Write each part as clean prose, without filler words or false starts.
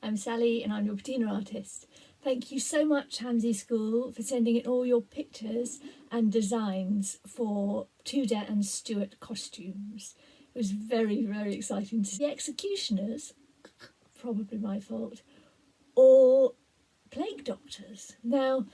I'm Sally and I'm your Patina artist. Thank you so much, Hamsey School, for sending in all your pictures and designs for Tudor and Stuart costumes. It was very, very exciting to see the executioners, probably my fault, or plague doctors. Now,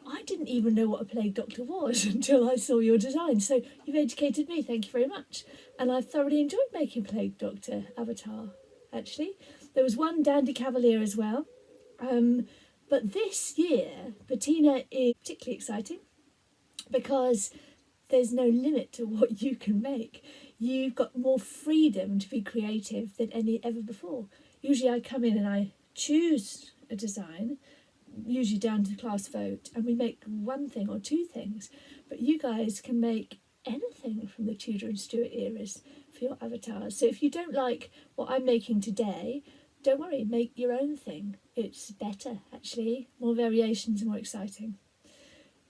I didn't even know what a plague doctor was until I saw your design, so you've educated me, thank you very much. And I've thoroughly enjoyed making plague doctor avatar, actually. There was one dandy cavalier as well. But this year, Patina is particularly exciting because there's no limit to what you can make. You've got more freedom to be creative than ever before. Usually I come in and I choose a design, usually down to class vote, and we make one thing or two things. But you guys can make anything from the Tudor and Stuart eras for your avatars. So if you don't like what I'm making today, don't worry, make your own thing. It's better, actually. More variations, more exciting.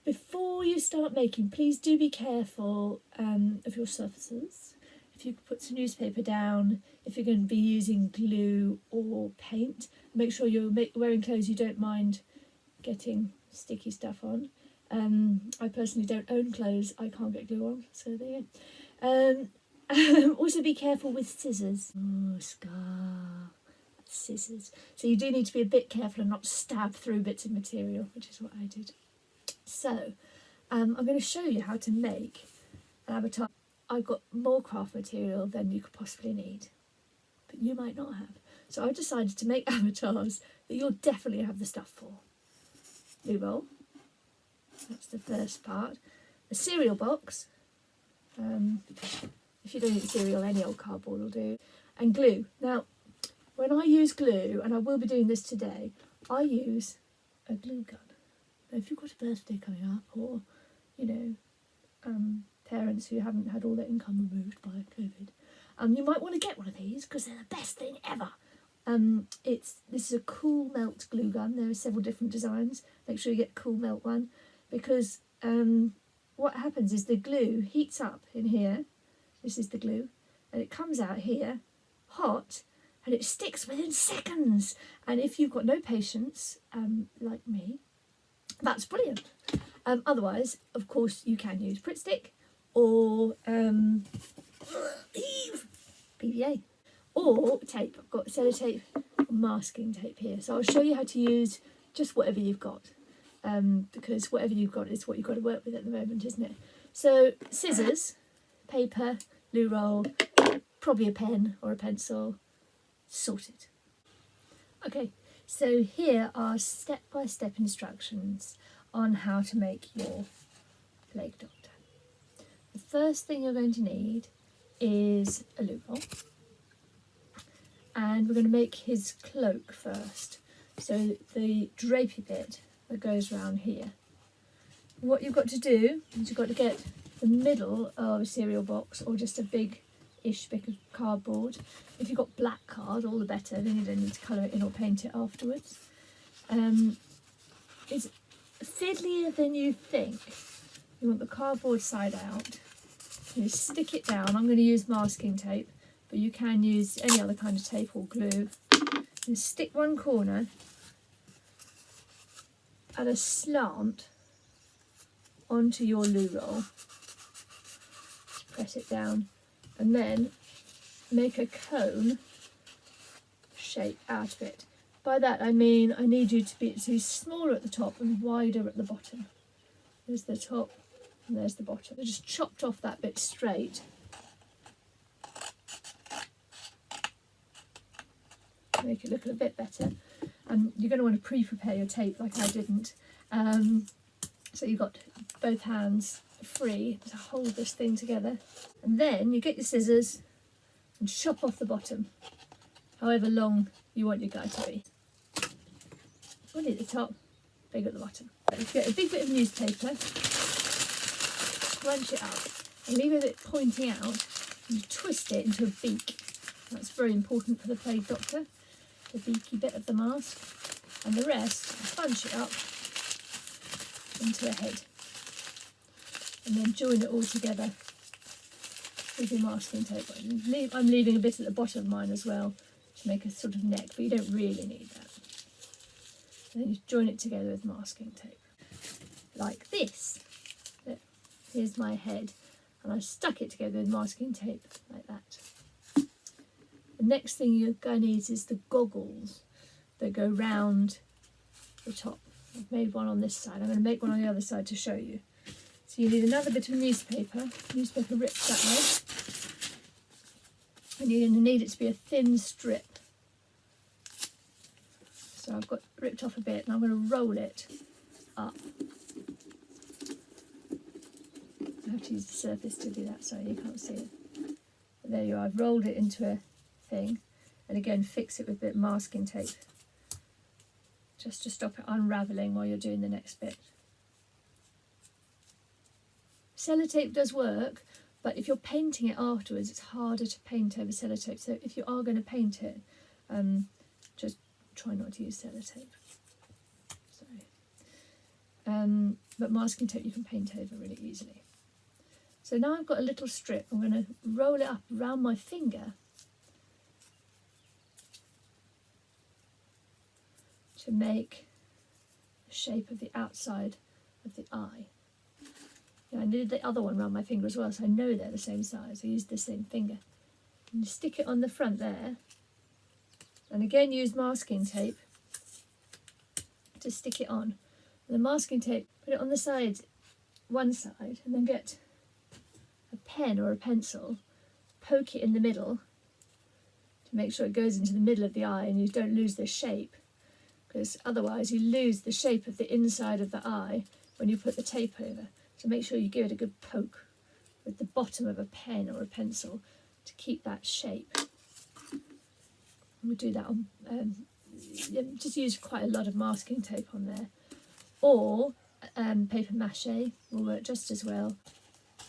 Before you start making, please do be careful of your surfaces. If you put some newspaper down, if you're going to be using glue or paint, make sure you're wearing clothes you don't mind getting sticky stuff on. I personally don't own clothes I can't get glue on, so there you go. Also be careful with scissors. Oh, scar. Scissors. So you do need to be a bit careful and not stab through bits of material, which is what I did. So I'm going to show you how to make an avatar. I've got more craft material than you could possibly need, but you might not have. So I've decided to make avatars that you'll definitely have the stuff for. Glue roll, that's the first part. A cereal box, if you don't eat cereal, any old cardboard will do. And glue. Now, when I use glue, and I will be doing this today, I use a glue gun. Now, if you've got a birthday coming up, or, you know, parents who haven't had all their income removed by COVID, you might want to get one of these because they're the best thing ever. This is a cool melt glue gun. There are several different designs. Make sure you get a cool melt one, because what happens is the glue heats up in here. This is the glue, and it comes out here hot, and it sticks within seconds. And if you've got no patience, like me, that's brilliant. Otherwise, of course, you can use Pritt Stick or PVA or tape. I've got sellotape, masking tape here. So I'll show you how to use just whatever you've got, because whatever you've got is what you've got to work with at the moment, isn't it? So scissors, paper, glue roll, probably a pen or a pencil. Sorted. Okay, so here are step-by-step instructions on how to make your plague doctor. The first thing you're going to need is a glue roll, and we're going to make his cloak first. So the drapey bit that goes around here. What you've got to do is you've got to get the middle of a cereal box or just a big-ish bit of cardboard. If you've got black card, all the better, then you don't need to colour it in or paint it afterwards. It's fiddlier than you think. You want the cardboard side out. You stick it down. I'm going to use masking tape, but you can use any other kind of tape or glue. And stick one corner at a slant onto your glue roll. Press it down, and then make a cone shape out of it. By that I mean I need you to be smaller at the top and wider at the bottom. There's the top and there's the bottom. I just chopped off that bit straight. Make it look a bit better. And you're going to want to pre-prepare your tape like I didn't. So you've got both hands free to hold this thing together. And then you get your scissors and chop off the bottom, however long you want your guy to be. One at the top, big at the bottom. You get a big bit of newspaper, crunch it up, and leave it pointing out, and twist it into a beak. That's very important for the plague doctor, the beaky bit of the mask, and the rest, bunch it up into a head. And then join it all together with your masking tape. I'm leaving a bit at the bottom of mine as well to make a sort of neck, but you don't really need that. And then you join it together with masking tape, like this. Here's my head, and I stuck it together with masking tape, like that. The next thing you're going to need is the goggles that go round the top. I've made one on this side. I'm going to make one on the other side to show you. So you need another bit of newspaper ripped that way. And you're going to need it to be a thin strip. So I've got ripped off a bit, and I'm going to roll it up. I have to use the surface to do that, so you can't see it. But there you are. I've rolled it into a thing, and again fix it with a bit of masking tape, just to stop it unravelling while you're doing the next bit. Sellotape does work, but if you're painting it afterwards, it's harder to paint over sellotape. So if you are going to paint it, just try not to use sellotape. Sorry. But masking tape you can paint over really easily. So now I've got a little strip. I'm going to roll it up around my finger to make the shape of the outside of the eye. I did the other one around my finger as well, so I know they're the same size. I used the same finger. And you stick it on the front there, and again use masking tape to stick it on. And the masking tape, put it on the side, one side, and then get a pen or a pencil, poke it in the middle to make sure it goes into the middle of the eye and you don't lose the shape, because otherwise you lose the shape of the inside of the eye when you put the tape over. So make sure you give it a good poke with the bottom of a pen or a pencil to keep that shape. We'll do that on, just use quite a lot of masking tape on there. Or paper mache will work just as well.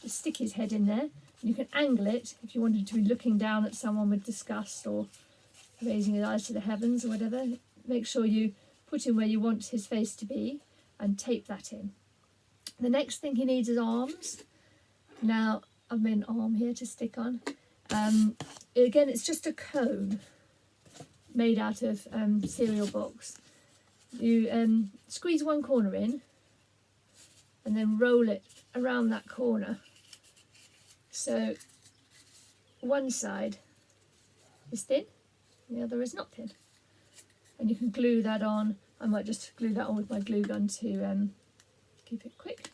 Just stick his head in there, and you can angle it if you wanted to be looking down at someone with disgust or raising his eyes to the heavens or whatever. Make sure you put him where you want his face to be and tape that in. The next thing he needs is arms. Now I've made an arm here to stick on. Again, it's just a cone made out of cereal box. You squeeze one corner in and then roll it around that corner. So one side is thin and the other is not thin. And you can glue that on. I might just glue that on with my glue gun to keep it quick.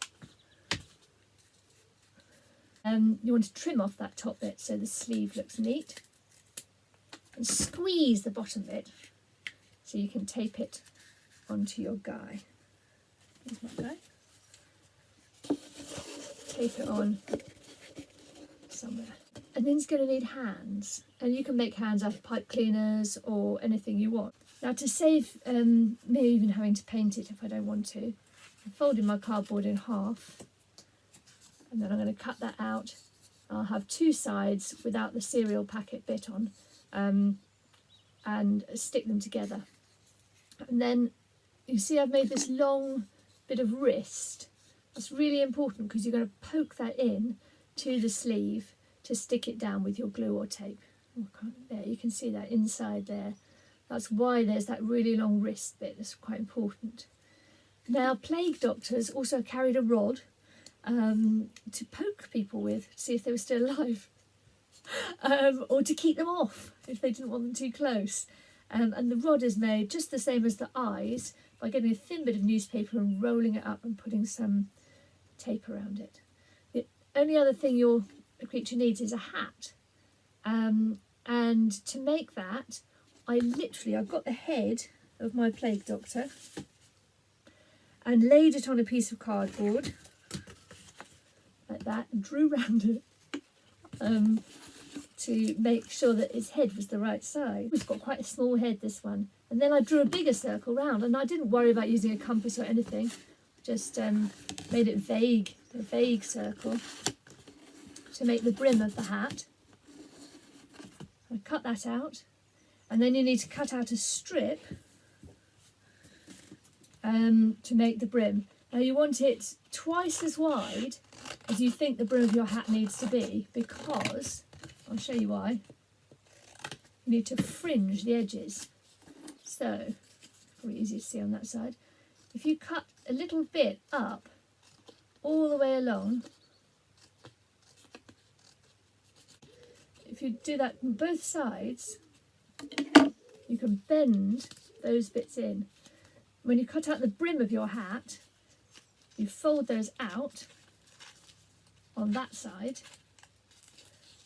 You want to trim off that top bit so the sleeve looks neat, and squeeze the bottom bit so you can tape it onto your guy. Here's my guy. Tape it on somewhere. And then he's going to need hands, and you can make hands out of pipe cleaners or anything you want. Now, to save me even having to paint it if I don't want to, I'm folding my cardboard in half, and then I'm going to cut that out. I'll have two sides without the cereal packet bit on, and stick them together. And then you see I've made this long bit of wrist. That's really important because you're going to poke that in to the sleeve to stick it down with your glue or tape. There, you can see that inside there. That's why there's that really long wrist bit. That's quite important. Now, plague doctors also carried a rod to poke people with to see if they were still alive, or to keep them off if they didn't want them too close. And the rod is made just the same as the eyes by getting a thin bit of newspaper and rolling it up and putting some tape around it. The only other thing your creature needs is a hat. And to make that, I've got the head of my plague doctor and laid it on a piece of cardboard like that and drew round it to make sure that his head was the right size. It's got quite a small head, this one. And then I drew a bigger circle round, and I didn't worry about using a compass or anything, just made it vague, a vague circle to make the brim of the hat. I cut that out, and then you need to cut out a strip to make the brim. Now you want it twice as wide as you think the brim of your hat needs to be, because, I'll show you why, you need to fringe the edges. So probably easier to see on that side. If you cut a little bit up all the way along, if you do that on both sides, you can bend those bits in. When you cut out the brim of your hat, you fold those out on that side,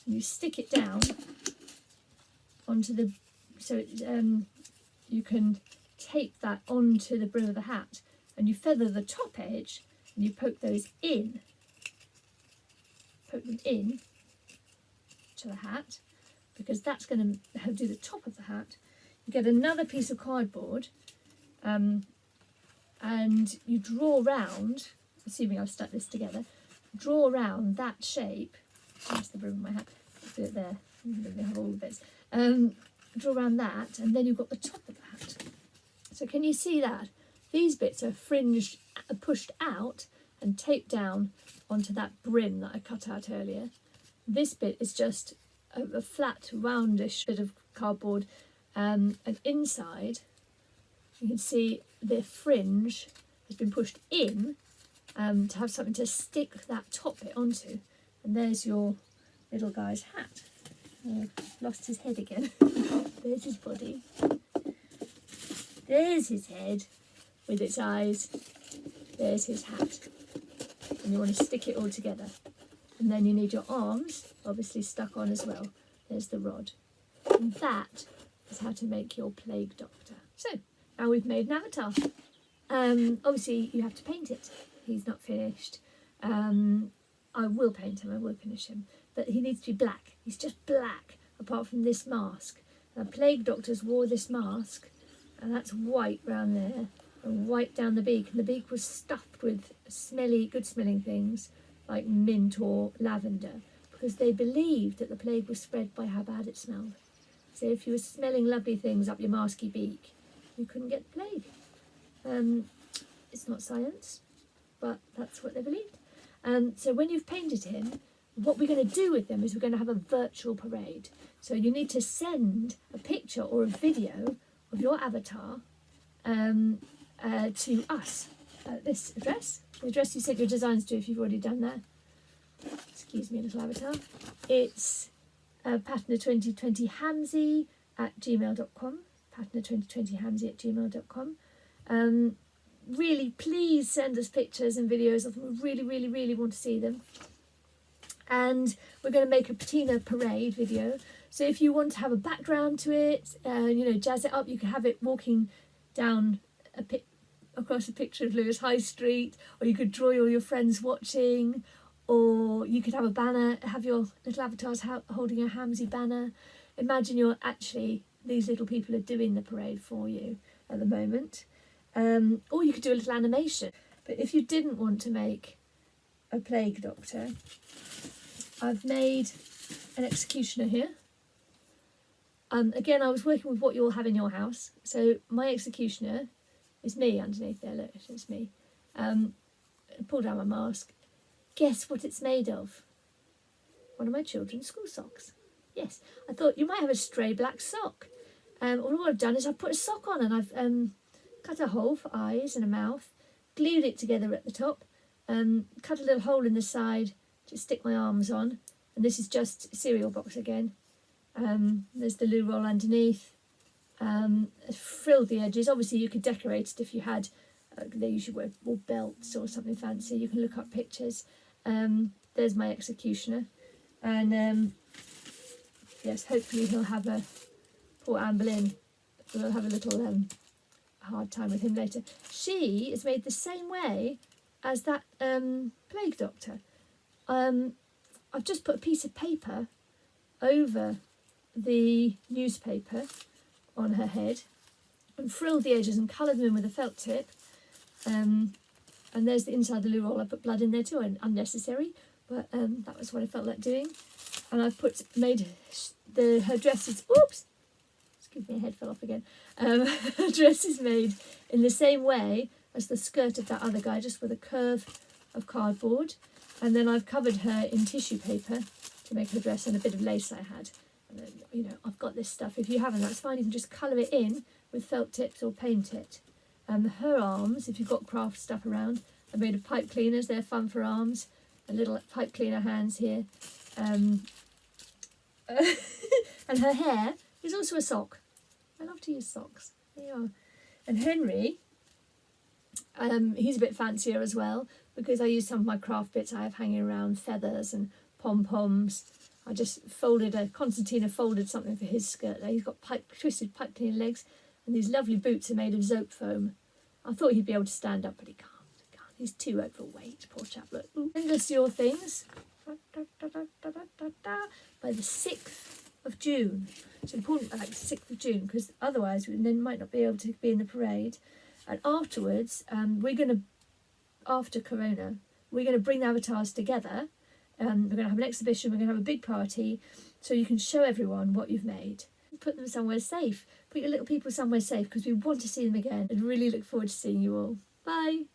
and you stick it down onto the, so it, you can tape that onto the brim of the hat, and you feather the top edge and you poke those in, poke them in to the hat, because that's going to do the top of the hat. You get another piece of cardboard, and you draw round, assuming I've stuck this together, draw round that shape. That's the brim of my hat. Let's do it there. We have all the bits. Draw around that, and then you've got the top of the hat. So can you see that? These bits are fringed, pushed out and taped down onto that brim that I cut out earlier. This bit is just a flat, roundish bit of cardboard, and inside you can see the fringe has been pushed in to have something to stick that top bit onto. And there's your little guy's hat. Lost his head again. There's his body. There's his head with its eyes. There's his hat. And you want to stick it all together. And then you need your arms obviously stuck on as well. There's the rod. And that is how to make your plague doctor. So now we've made an avatar. Obviously you have to paint it. He's not finished. I will paint him, I will finish him. But he needs to be black. He's just black, apart from this mask. The plague doctors wore this mask, and that's white round there, and white down the beak. And the beak was stuffed with smelly, good-smelling things, like mint or lavender, because they believed that the plague was spread by how bad it smelled. So if you were smelling lovely things up your masky beak, you couldn't get the plague. It's not science, but that's what they believed. So when you've painted him, what we're going to do with them is we're going to have a virtual parade. So you need to send a picture or a video of your avatar to us at this address. The address you sent your designs to, if you've already done that. Excuse me, little avatar. It's Patina2020 Hamsey at gmail.com. Patina2020 Hamsey at gmail.com. Really, please send us pictures and videos of them. We really, really, really want to see them. And we're going to make a Patina parade video. So if you want to have a background to it, you know, jazz it up, you can have it walking down across a picture of Lewes High Street, or you could draw all your friends watching, or you could have a banner, have your little avatars holding a Hamsey banner. Imagine you're actually, these little people are doing the parade for you at the moment. Or you could do a little animation. But if you didn't want to make a plague doctor, I've made an executioner here. Again, I was working with what you all have in your house. So my executioner is me underneath there, look, it's me. Pull down my mask. Guess what it's made of? One of my children's school socks. Yes, I thought you might have a stray black sock. All I've done is I've put a sock on, and I've cut a hole for eyes and a mouth, glued it together at the top, cut a little hole in the side to stick my arms on, and this is just cereal box again. There's the loo roll underneath. Frilled the edges. Obviously you could decorate it if you had, they usually wear more belts or something fancy. You can look up pictures. There's my executioner, and yes, hopefully he'll have a, poor Anne Boleyn, we'll have a little hard time with him later. She is made the same way as that plague doctor. I've just put a piece of paper over the newspaper on her head and frilled the edges and coloured them in with a felt tip. And there's the inside of the loo roll. I put blood in there too, and unnecessary, but that was what I felt like doing. And I've made her dress is, oops, excuse me, her head fell off again. Her dress is made in the same way as the skirt of that other guy, just with a curve of cardboard. And then I've covered her in tissue paper to make her dress, and a bit of lace I had. And then, you know, I've got this stuff. If you haven't, that's fine. You can just colour it in with felt tips or paint it. Her arms, if you've got craft stuff around, are made of pipe cleaners. They're fun for arms. A little pipe cleaner hands here. And her hair is also a sock. I love to use socks. There you are. And Henry, he's a bit fancier as well, because I use some of my craft bits I have hanging around, feathers and pom-poms. I just Constantina folded something for his skirt there. He's got twisted pipe cleaner legs, and these lovely boots are made of zope foam. I thought he'd be able to stand up, but he can't. He's too overweight, poor chap. Look, send us your things by the 6th of June. It's important by like the 6th of June, because otherwise we then might not be able to be in the parade. And afterwards, after Corona, we're going to bring the avatars together. We're going to have an exhibition, we're going to have a big party, so you can show everyone what you've made. Put them somewhere safe. Put your little people somewhere safe, because we want to see them again and really look forward to seeing you all. Bye.